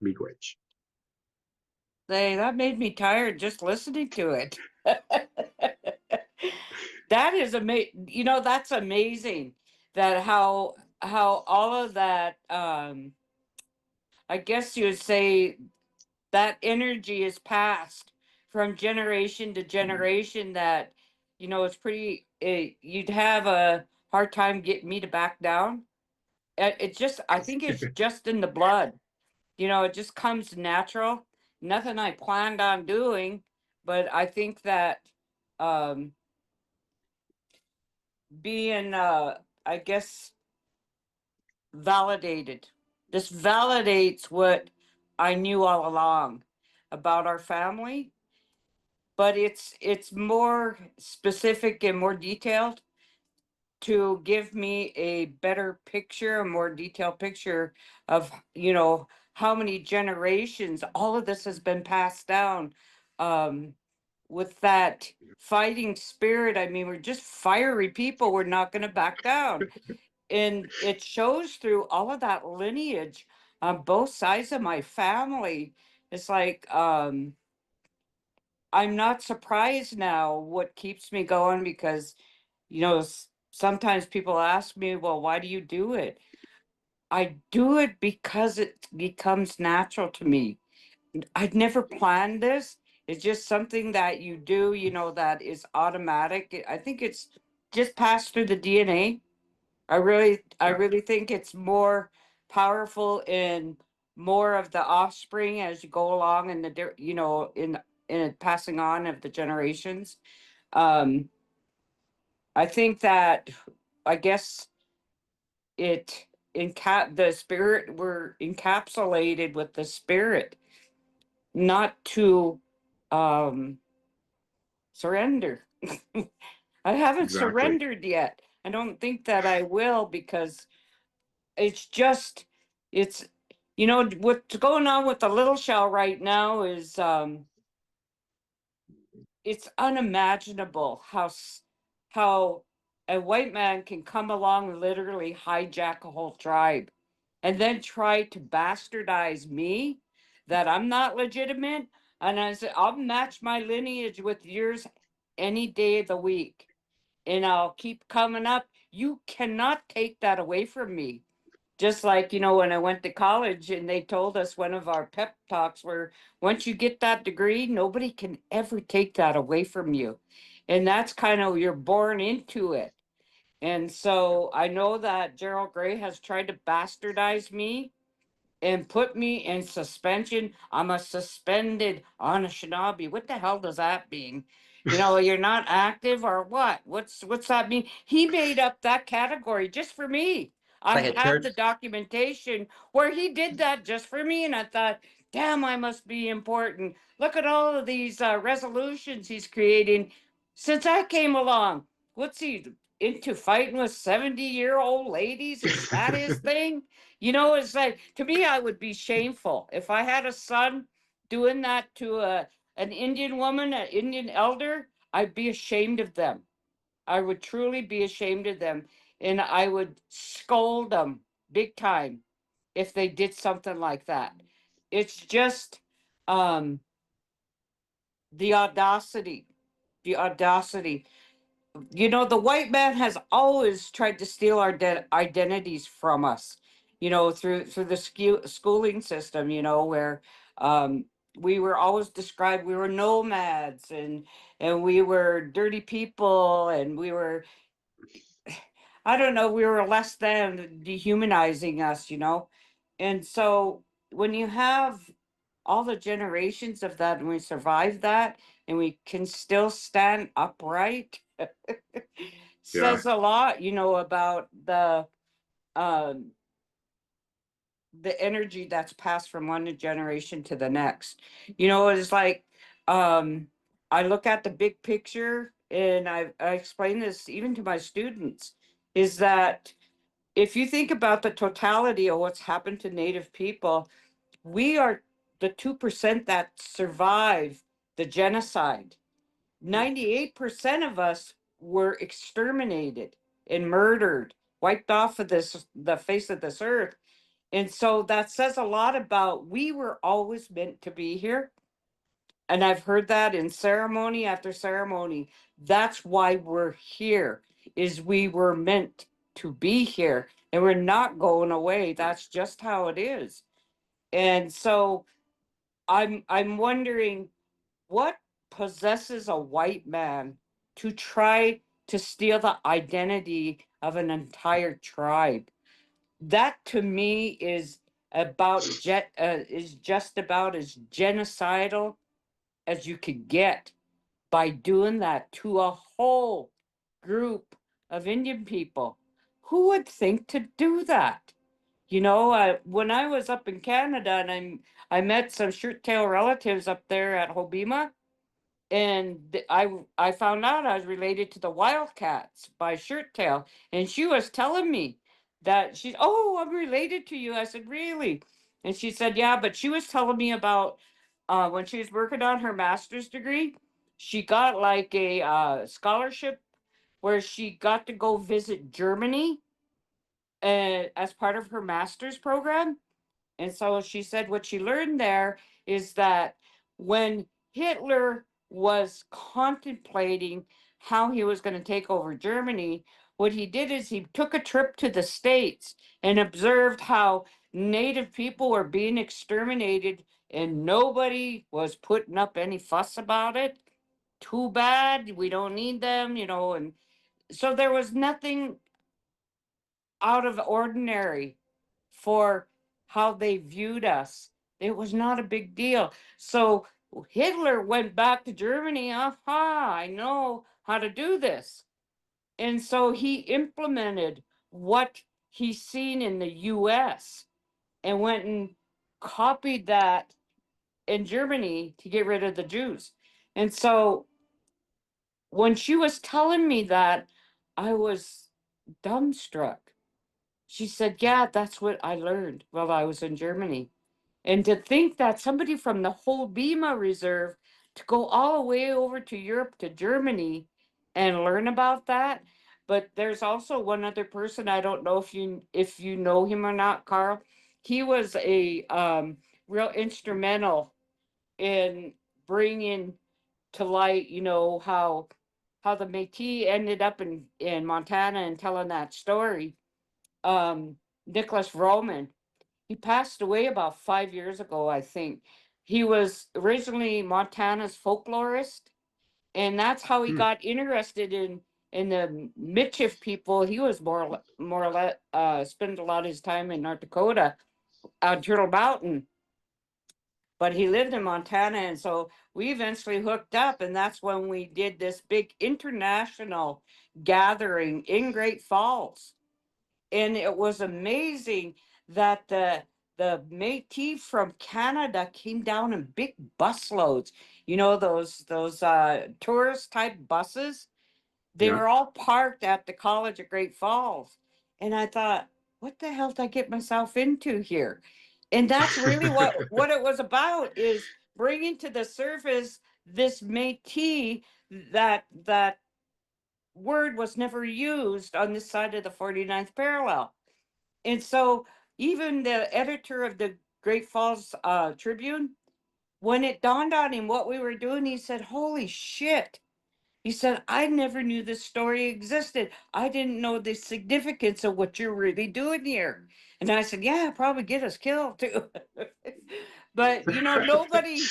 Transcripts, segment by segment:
miigwech. That made me tired just listening to it. That is amazing. That's amazing. That how all of that. I guess you would say that energy is passed from generation to generation. That it's pretty. You'd have a hard time getting me to back down. It just. I think it's just in the blood. It just comes natural. Nothing I planned on doing, but I think that um, being, I guess, validated. This validates what I knew all along about our family, but it's more specific and more detailed to give me a better picture, a more detailed picture of, how many generations all of this has been passed down. Um, with that fighting spirit, I mean, we're just fiery people. We're not going to back down. And it shows through all of that lineage on both sides of my family. It's like, I'm not surprised now what keeps me going because sometimes people ask me, well, why do you do it? I do it because it becomes natural to me. I'd never planned this. It's just something that you do, that is automatic. I think it's just passed through the DNA. I Yeah. really think it's more powerful in more of the offspring as you go along in in passing on of the generations. Um, I think that I guess it the spirit we're encapsulated with the spirit, not to um surrender. I haven't Exactly. surrendered yet. I don't think that I will because it's just it's what's going on with the little shell right now is it's unimaginable how a white man can come along and literally hijack a whole tribe and then try to bastardize me, that I'm not legitimate. And I said, I'll match my lineage with yours any day of the week. And I'll keep coming up. You cannot take that away from me. Just like, when I went to college and they told us one of our pep talks were, once you get that degree, nobody can ever take that away from you. And that's kind of, you're born into it. And so I know that Gerald Gray has tried to bastardize me and put me in suspension. I'm a suspended Anishinaabe. What the hell does that mean? You're not active or what? What's that mean? He made up that category just for me. It's I like a have the church. documentation where he did that just for me, and I thought, damn, I must be important. Look at all of these resolutions he's creating since I came along. What's he into fighting with 70-year-old ladies? Is that his thing? It's like, to me, I would be shameful if I had a son doing that to an Indian woman, an Indian elder. I'd be ashamed of them. I would truly be ashamed of them, and I would scold them big time if they did something like that. It's just um, the audacity, the audacity. The white man has always tried to steal our identities from us, through the schooling system, where um, we were always described, we were nomads, and we were dirty people, and we were, I don't know, we were less than, dehumanizing us, and so when you have all the generations of that and we survive that and we can still stand upright, Yeah. says a lot, about um, the energy that's passed from one generation to the next. It's like, um, I look at the big picture, and I explain this even to my students, is that if you think about the totality of what's happened to Native people, we are the 2% that survive the genocide. 98% of us were exterminated and murdered, wiped off of the face of this earth. And so that says a lot about we were always meant to be here. And I've heard that in ceremony after ceremony. That's why we're here, is we were meant to be here and we're not going away. That's just how it is. And so I'm wondering what possesses a white man to try to steal the identity of an entire tribe. That to me is just about as genocidal as you could get by doing that to a whole group of Indian people. Who would think to do that? When I was up in Canada and I met some shirt tail relatives up there at Hobima, and I found out I was related to the Wildcats by shirt tail, and she was telling me that I'm related to you. I said, really? And she said, yeah, but she was telling me about when she was working on her master's degree, she got like a scholarship where she got to go visit Germany as part of her master's program. And so she said what she learned there is that when Hitler was contemplating how he was going to take over Germany, what he did is he took a trip to the States and observed how native people were being exterminated and nobody was putting up any fuss about it. Too bad, we don't need them. And so there was nothing out of ordinary for how they viewed us. It was not a big deal. So Hitler went back to Germany. Aha, I know how to do this. And so he implemented what he's seen in the US and went and copied that in Germany to get rid of the Jews. And so when she was telling me that, I was dumbstruck. She said, yeah, that's what I learned while I was in Germany. And to think that somebody from the whole Bima Reserve to go all the way over to Europe to Germany and learn about that. But there's also one other person. I don't know if you know him or not, Carl. He was a real instrumental in bringing to light, how the Métis ended up in Montana and telling that story. Nicholas Roman. He passed away about 5 years ago, I think. He was originally Montana's folklorist, and that's how he Hmm. got interested in the Michif people. He was more or less spent a lot of his time in North Dakota, Turtle Mountain, but he lived in Montana, and so we eventually hooked up, and that's when we did this big international gathering in Great Falls. And it was amazing that the Métis from Canada came down in big busloads. Those tourist type buses. They Yeah. were all parked at the College of Great Falls, and I thought, what the hell did I get myself into here? And that's really what it was about, is bringing to the surface this Métis that word was never used on this side of the 49th parallel. And so even the editor of the Great Falls Tribune, when it dawned on him what we were doing, he said, holy shit. He said, I never knew this story existed. I didn't know the significance of what you're really doing here. And I said, yeah, probably get us killed too. But, nobody,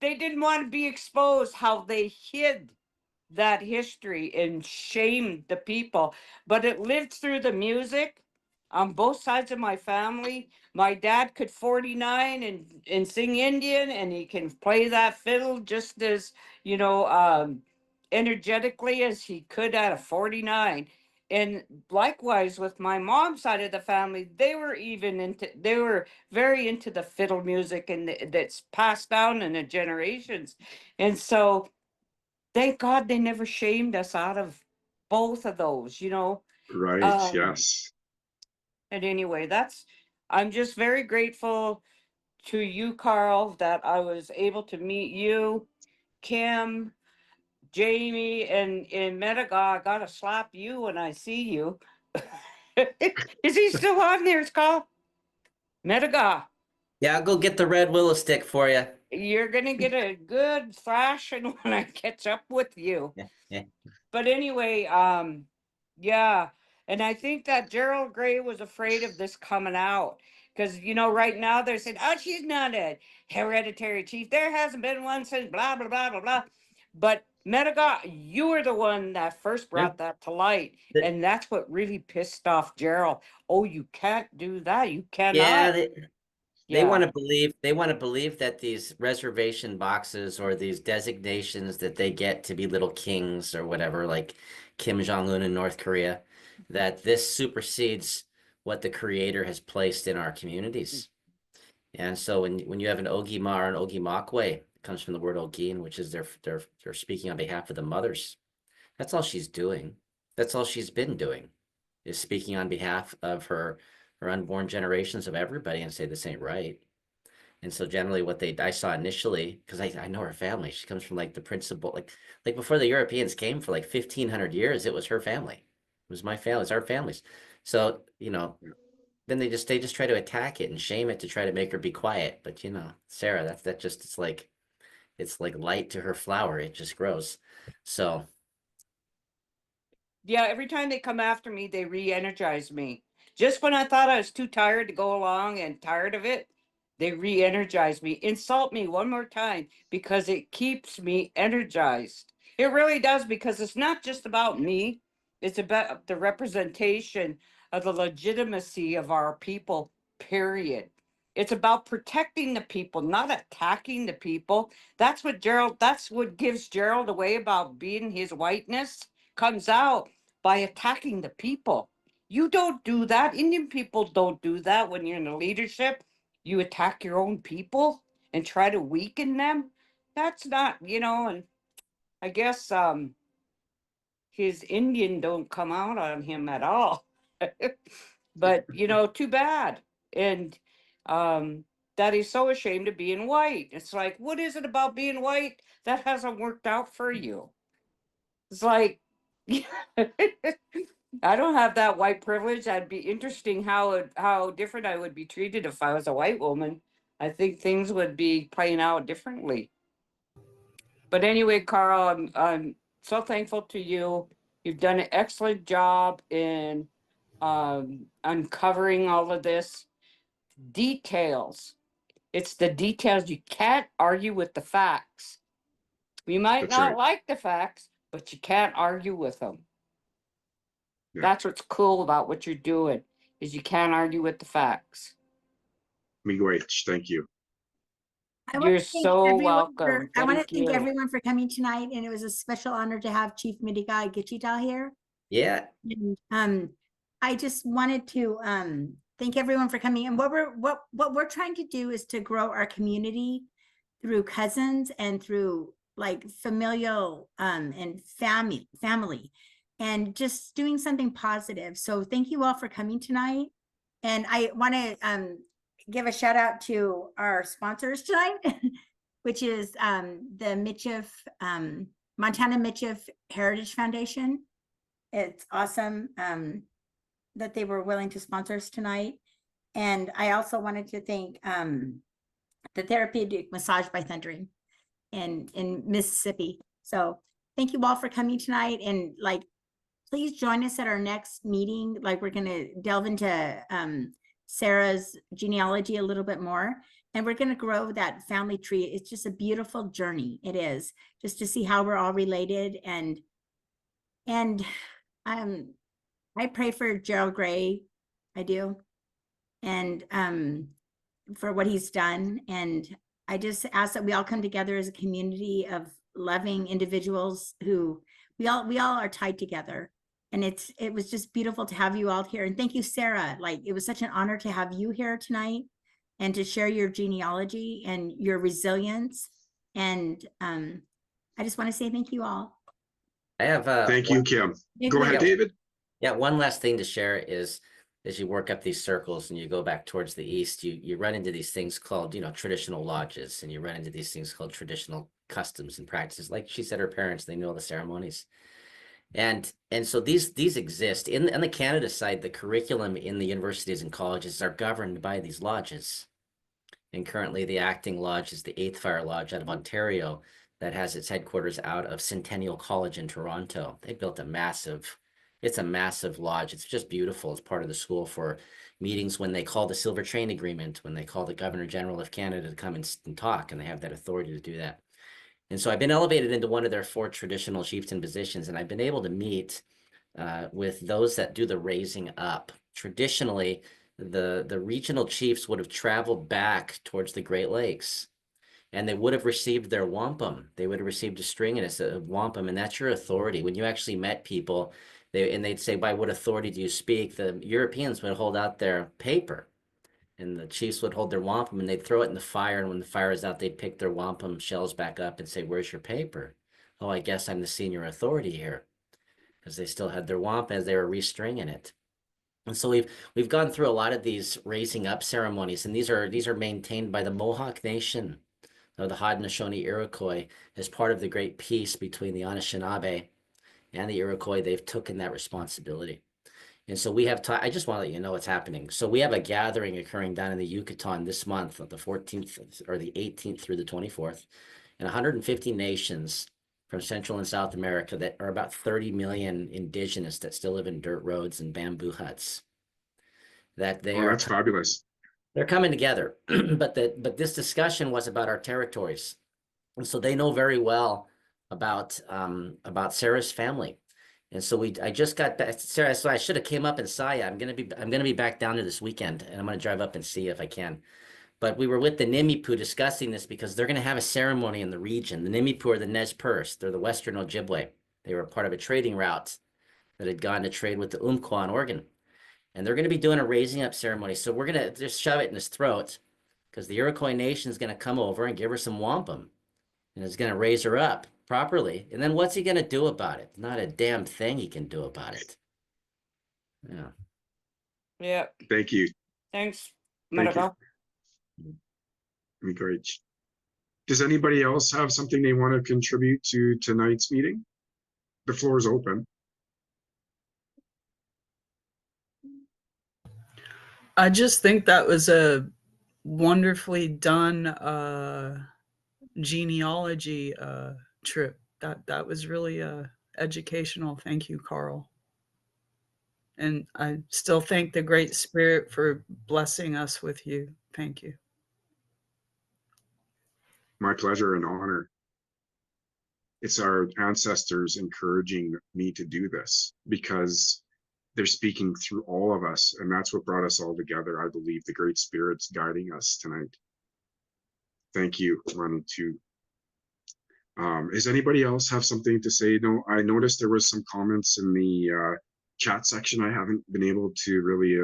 they didn't want to be exposed how they hid that history and shamed the people. But it lived through the music on both sides of my family. My dad could 49 and sing Indian, and he can play that fiddle just as, you know, um, energetically as he could at a 49. And likewise with my mom's side of the family, they were very into the fiddle music, and that's passed down in the generations. And so thank God they never shamed us out of both of those. Right. Um, Yes. and anyway, I'm just very grateful to you, Carl, that I was able to meet you, Kim, Jamie, and in Mediga. I gotta slap you when I see you. Is he still on there, Carl? Mediga, Yeah, I'll go get the red willow stick for you. you're gonna get a good thrashing when I catch up with you. Yeah, yeah. But anyway, yeah. And I think that Gerald Gray was afraid of this coming out. Because, right now they're saying, oh, she's not a hereditary chief. There hasn't been one since blah, blah, blah, blah, blah. But Mediga, you were the one that first Yeah. brought that to light. The- And that's what really pissed off Gerald. Oh, you can't do that. You yeah, cannot. they Yeah. want to believe that these reservation boxes or these designations that they get to be little kings or whatever, like Kim Jong-un in North Korea, that this supersedes what the creator has placed in our communities. And so when you have an Ogima or an Ogimakwe, it comes from the word Ogin, which is they're speaking on behalf of the mothers. That's all she's doing. That's all she's been doing, is speaking on behalf of her unborn generations of everybody and say this ain't right. And so generally what I saw initially, because I know her family, she comes from like the principal, like before the Europeans came for like 1,500 years, it was her family. It was my family, it's our families. So, then they just try to attack it and shame it to try to make her be quiet. But Sarah, that just it's like light to her flower. It just grows. So Yeah, every time they come after me, they re-energize me. Just when I thought I was too tired to go along and tired of it, they re-energize me. Insult me one more time because it keeps me energized. It really does, because it's not just about me. It's about the representation of the legitimacy of our people, period. It's about protecting the people, not attacking the people. That's what gives Gerald away about being his whiteness, comes out by attacking the people. You don't do that. Indian people don't do that when you're in the leadership. You attack your own people and try to weaken them. That's not, and I guess his Indian don't come out on him at all. But too bad. And that he's so ashamed of being white. It's like, what is it about being white that hasn't worked out for you? It's like I don't have that white privilege. That'd be interesting how different I would be treated if I was a white woman. I think things would be playing out differently. But anyway, Carl, I'm so thankful to you. You've done an excellent job in uncovering all of this details. It's the details. You can't argue with the facts. We might That's not right. like the facts, but you can't argue with them. Yeah. That's what's cool about what you're doing, is you can't argue with the facts. Great. Thank you. You're so welcome. I want to Thank thank you. everyone for coming tonight, and it was a special honor to have Chief Midigai Gichital here. yeah, And I just wanted to thank everyone for coming. And what we're trying to do is to grow our community through cousins and through like familial and family and just doing something positive. So thank you all for coming tonight. And I want to give a shout out to our sponsors tonight, which is the Michif, Montana Michif Heritage Foundation. It's awesome that they were willing to sponsor us tonight. And I also wanted to thank the Therapeutic Massage by Thundering in Mississippi. So thank you all for coming tonight. And like, please join us at our next meeting. Like, we're going to delve into Sarah's genealogy a little bit more. And we're going to grow that family tree. It's just a beautiful journey. It is, just to see how we're all related. And I pray for Gerald Gray. I do. And for what he's done. And I just ask that we all come together as a community of loving individuals who we all are tied together. And it was just beautiful to have you all here. And thank you, Sarah. Like, it was such an honor to have you here tonight and to share your genealogy and your resilience. And I just want to say thank you all. I have Thank you, Kim. Go ahead, David. Yeah, one last thing to share is as you work up these circles and you go back towards the east, you run into these things called, traditional lodges, and you run into these things called traditional customs and practices. Like she said, her parents, they know the ceremonies. And so these exist. On the Canada side, the curriculum in the universities and colleges are governed by these lodges. And currently the acting lodge is the Eighth Fire Lodge out of Ontario that has its headquarters out of Centennial College in Toronto. They built it's a massive lodge. It's just beautiful. It's part of the school for meetings when they call the Silver Train Agreement, when they call the Governor General of Canada to come and talk, and they have that authority to do that. And so I've been elevated into one of their 4 traditional chieftain positions, and I've been able to meet with those that do the raising up. Traditionally, the regional chiefs would have traveled back towards the Great Lakes, and they would have received their wampum. They would have received a string and a wampum, and that's your authority. When you actually met people, they'd say, "By what authority do you speak?" The Europeans would hold out their paper, and the chiefs would hold their wampum, and they'd throw it in the fire. And when the fire is out, they'd pick their wampum shells back up and say, "Where's your paper?" "Oh, I guess I'm the senior authority here," because they still had their wampum as they were restringing it. And so we've gone through a lot of these raising up ceremonies, and these are maintained by the Mohawk Nation of the Haudenosaunee Iroquois as part of the great peace between the Anishinaabe and the Iroquois. They've taken that responsibility. And so we have I just want to let you know what's happening. So we have a gathering occurring down in the Yucatan this month, the 14th or the 18th through the 24th, and 150 nations from Central and South America that are about 30 million indigenous that still live in dirt roads and bamboo huts. That they Oh, are that's fabulous. they're coming together. but this discussion was about our territories. And so they know very well about Sarah's family. And so I just got back, Sarah, so I should have came up and saw you. I'm gonna be back down there this weekend, and I'm gonna drive up and see if I can. But we were with the Nimipu discussing this because they're gonna have a ceremony in the region. The Nimipu are the Nez Perce. They're the Western Ojibwe. They were part of a trading route that had gone to trade with the Umpqua in Oregon. And they're gonna be doing a raising up ceremony. So we're gonna just shove it in his throat because the Iroquois Nation is gonna come over and give her some wampum and is going to raise her up properly. And then what's he going to do about it? Not a damn thing he can do about it. Yeah. Yeah. Thank you. Thanks, Thank you. Maribel. Great. Does anybody else have something they want to contribute to tonight's meeting? The floor is open. I just think that was a wonderfully done genealogy trip. That was really educational. Thank you, Carl. And I still thank the Great Spirit for blessing us with you. Thank you. My pleasure and honor. It's our ancestors encouraging me to do this because they're speaking through all of us, and that's what brought us all together. I believe the Great Spirit's guiding us tonight. Thank you, Ronnie, too. Does anybody else have something to say? No, I noticed there was some comments in the chat section. I haven't been able to really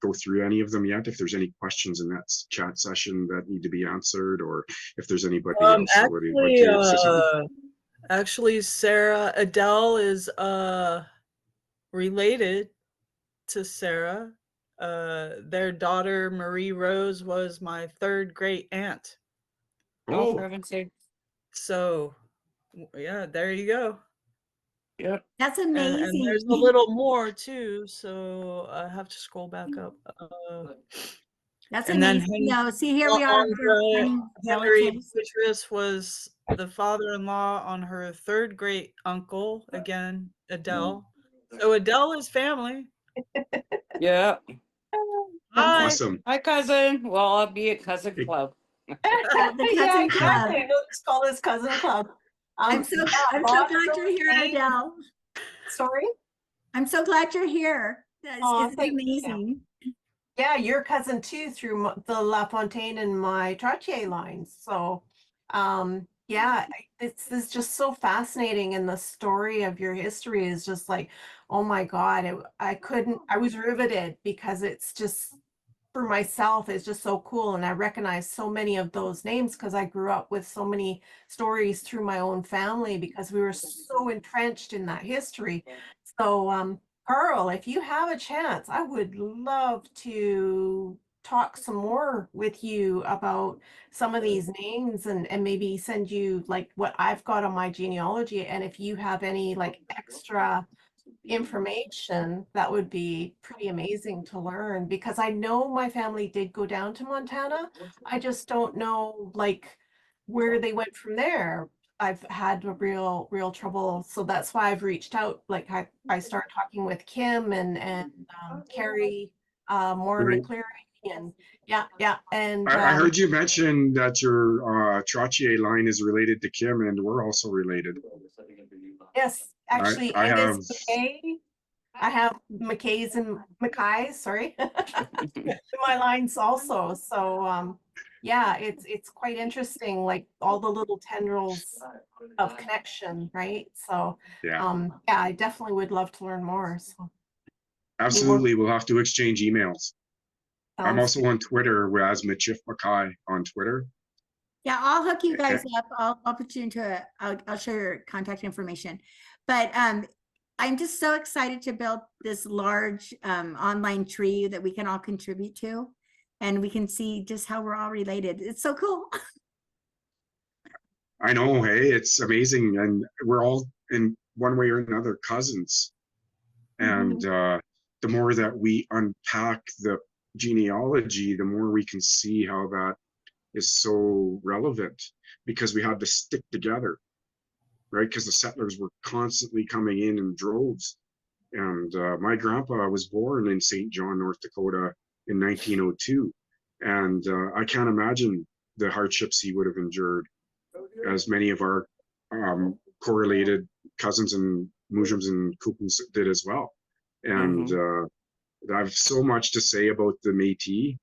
go through any of them yet. If there's any questions in that chat session that need to be answered, or if there's anybody else that would like to say something. Actually, Sarah LeDeau is related to Sarah. Their daughter Marie Rose was my 3rd great aunt. Oh, for heaven's sake. So yeah, there you go. Yep. That's And amazing. there's a little more too, so I have to scroll back up. That's and then amazing. No, see, here we are. Henry relatives. Beatrice was the father-in-law on her 3rd great uncle, again, Adele. So Adele is family. Yeah. Hi. Awesome. Hi, cousin. Well, I'll be at cousin club. The Yeah, cousin club. exactly. Let's call this cousin club. I'm so glad you're here, Adele. Sorry? I'm so glad you're here. It's thank you. amazing. Yeah, your cousin too through the La Fontaine and my Trottier lines. So, yeah, this is just so fascinating, and the story of your history is just like, oh my God, I was riveted because it's just, for myself, it's just so cool. And I recognize so many of those names because I grew up with so many stories through my own family because we were so entrenched in that history. So, Carl, if you have a chance, I would love to talk some more with you about some of these names and maybe send you like what I've got on my genealogy. And if you have any like extra information, that would be pretty amazing to learn, because I know my family did go down to Montana. I just don't know like where they went from there. I've had a real trouble. So that's why I've reached out. Like I started talking with Kim and Carrie Moore Right. McCleary and yeah. And I heard you mention that your Trottier line is related to Kim, and we're also related. yes, actually I Angus have McKay. I have McKays and Mackays, sorry, in my lines also. So yeah, it's quite interesting, like all the little tendrils of connection, right? So yeah, yeah, I definitely would love to learn more. So absolutely. We'll have to exchange emails. I'm sounds also on Twitter as Michif Mackay on Twitter. Yeah, I'll hook you guys Okay. up. I'll put you into I'll share your contact information. But I'm just so excited to build this large online tree that we can all contribute to, and we can see just how we're all related. It's so cool. I know, hey, it's amazing, and we're all in one way or another cousins. And the more that we unpack the genealogy, the more we can see how that is so relevant, because we had to stick together, right? Because the settlers were constantly coming in droves. And my grandpa was born in St. John, North Dakota in 1902. And I can't imagine the hardships he would have endured, as many of our correlated cousins and Mujams and Kupus did as well. And I have so much to say about the Métis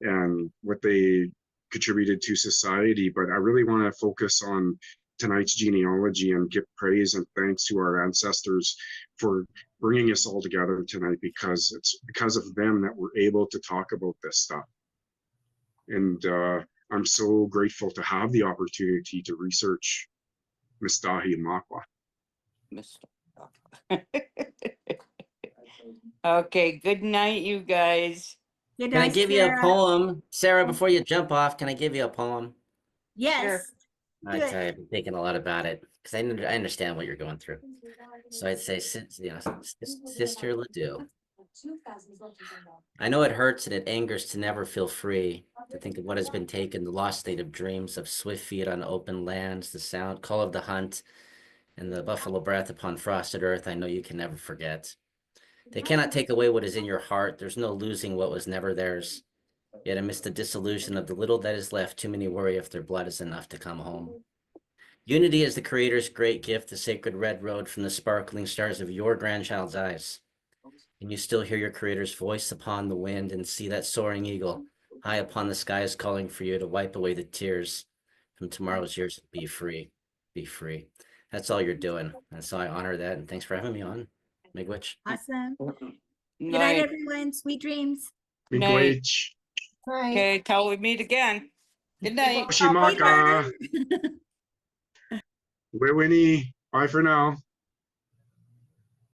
and what they contributed to society, but I really want to focus on tonight's genealogy and give praise and thanks to our ancestors for bringing us all together tonight, because it's because of them that we're able to talk about this stuff. And I'm so grateful to have the opportunity to research Mistahi and Makwa. Okay, good night, you guys. Good Can I night, give you a Sarah. poem? Sarah, before you jump off, can I give you a poem? Yes. I Do it. tell you, I've been thinking a lot about it because I understand what you're going through. So I'd say, Sister LeDeau, I know it hurts and it angers to never feel free, to think of what has been taken, the lost state of dreams, of swift feet on open lands, the sound, call of the hunt, and the buffalo breath upon frosted earth. I know you can never forget. They cannot take away what is in your heart. There's no losing what was never theirs. Yet amidst the disillusion of the little that is left, too many worry if their blood is enough to come home. Unity is the Creator's great gift, the sacred red road from the sparkling stars of your grandchild's eyes. Can you still hear your Creator's voice upon the wind and see that soaring eagle high upon the skies calling for you to wipe away the tears from tomorrow's years? Be free, be free. That's all you're doing. And so I honor that. And thanks for having me on, Miigwech. Awesome. Good night, Night. everyone. Sweet dreams. Night. Miigwech. right. Okay, till we meet again. Good night. Oshimaka. Later. Wewini. Bye for now.